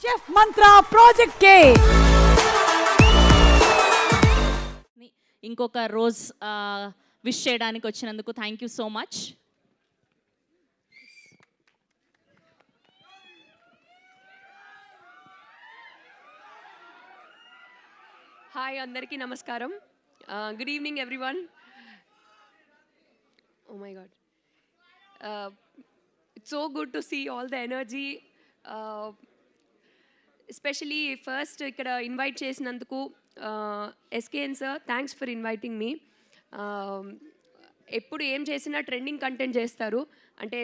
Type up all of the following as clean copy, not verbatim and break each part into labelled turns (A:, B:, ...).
A: Chef మంత్ర project కే
B: ఇంకొక rose wish చేయడానికి వచ్చినందుకు thank you so much.
C: Hi, అందరికీ నమస్కారం. Good evening everyone. Oh my god, it's so good to see all the energy. Especially first ఇక్కడ invite చేసినందుకు SKN sir, thanks for inviting me. ఎప్పుడు ఏం చేసినా ట్రెండింగ్ కంటెంట్ చేస్తారు. అంటే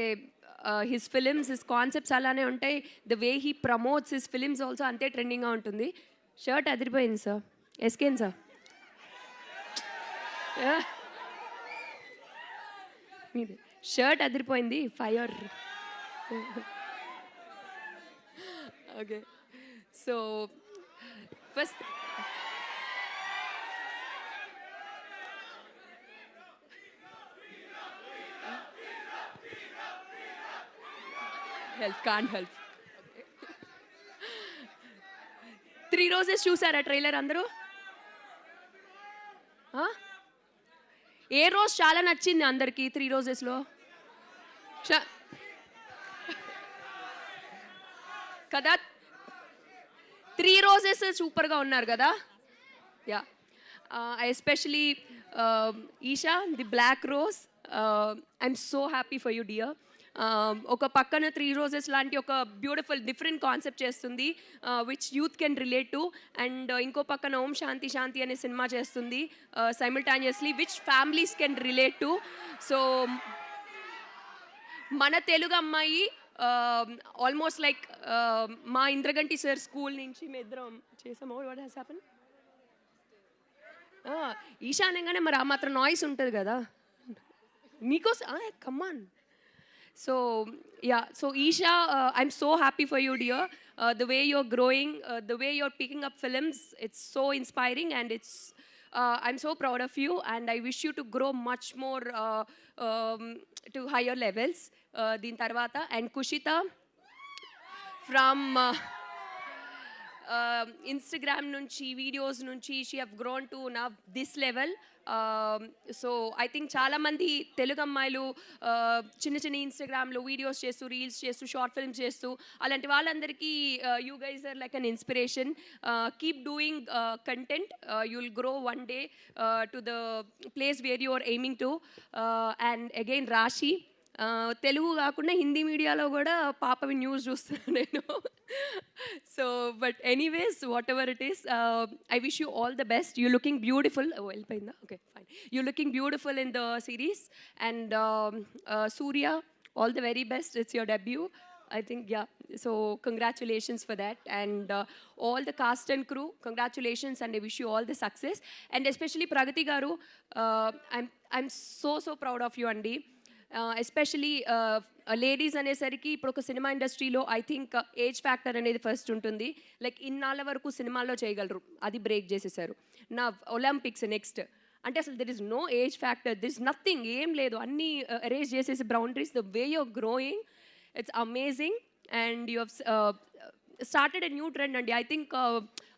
C: హిస్ ఫిలిమ్స్, హిస్ కాన్సెప్ట్స్ అలానే ఉంటాయి. The way he promotes his films also అంతే ట్రెండింగ్గా ఉంటుంది. షర్ట్ అదిరిపోయింది సార్, ఎస్కేఎన్ సార్. మీది షర్ట్ అదిరిపోయింది, fire. Okay, so first help, can't help. 3 roses చూసారా ట్రైలర్ అందరూ? ఏ రోజు చాలా నచ్చింది అందరికీ 3 రోజెస్లో? కదా, 3 రోజెస్ సూపర్గా ఉన్నారు కదా. Yeah, especially Eesha, the black rose, I'm so happy for you dear. ఒక పక్కన 3 రోజెస్ లాంటి ఒక బ్యూటిఫుల్ డిఫరెంట్ కాన్సెప్ట్ చేస్తుంది which youth can relate to. And ఇంకో పక్కన ఓం శాంతి శాంతి అనే సినిమా చేస్తుంది సైమిల్టానియస్లీ which families can relate to. So మన తెలుగు అమ్మాయి ఆల్మోస్ట్ లైక్ మా ఇంద్రగంటి సార్ స్కూల్ నుంచి మేము ఇద్దరం చేసాము. What has happen? ఈశాన్యంగానే మరి ఆ మాత్రం నాయిస్ ఉంటుంది కదా నీకోసం. Come on. So yeah, so Isha, I'm so happy for you, dear. The way you're growing, the way you're picking up films, it's so inspiring, and I'm so proud of you, and I wish you to grow much more to higher levels. Din tarvata, and Kushita from Instagram nunchi, videos nunchi, she have grown to now this level. So I think చాలామంది తెలుగు అమ్మాయిలు చిన్న చిన్న ఇన్స్టాగ్రామ్లో videos చేస్తూ, reels చేస్తూ, short films చేస్తూ, అలాంటి వాళ్ళందరికీ you guys are like an inspiration. Keep doing content, you will grow one day to the place where you are aiming to. And again Rashi, Telugu కాకుండా హిందీ మీడియాలో కూడా పాపవి న్యూస్ చూస్తున్నాను నేను. So but anyways, whatever it is, I wish you all the best. You looking beautiful. వెళ్ళిపోయిందా? Okay, fine. You looking beautiful in the series. And Surya, all the very best. It's your debut, I think. Yeah, so congratulations for that. And all the cast and crew, congratulations, and I wish you all the success. And especially Pragati garu, I'm so proud of you, Andi. Especially ladies అనేసరికి ఇప్పుడు ఒక cinema ఇండస్ట్రీలో I think age factor అనేది first ఉంటుంది. Like ఇన్నాళ్ళ వరకు సినిమాల్లో చేయగలరు, అది బ్రేక్ చేసేసారు. నా ఒలింపిక్స్ నెక్స్ట్ అంటే అసలు there is no age factor, there is nothing, ఏం లేదు, అన్నీ అరేంజ్ చేసేసి boundaries. The way you're growing, it's amazing, and you have started a new trend, and I think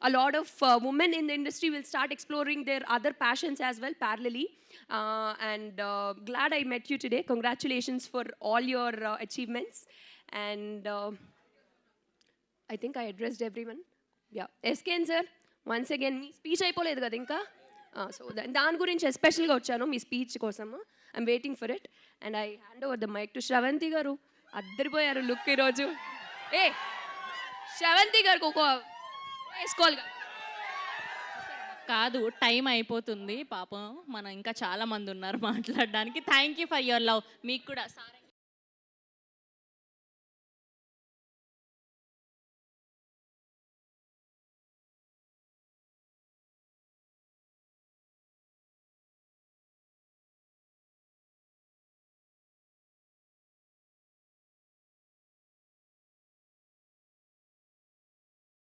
C: a lot of women in the industry will start exploring their other passions as well parallelly. And glad I met you today. Congratulations for all your achievements. And I think I addressed everyone. Yeah, SKN sir, once again మీ speech అయిపోలేదు కదా ఇంకా. So దాని గురించి ఎస్పెషల్గా వచ్చాను మీ speech కోసము. I'm waiting for it. And I hand over the mike to Sravanthi garu. అద్దరిపోయారు లుక్ ఈరోజు. శ్రవంతి గారికి ఒక వేసుకోవాలి
B: కాదు, టైం అయిపోతుంది పాపం. మనం ఇంకా చాలా మంది ఉన్నారు మాట్లాడడానికి. Thank you for your love. మీకు కూడా సార్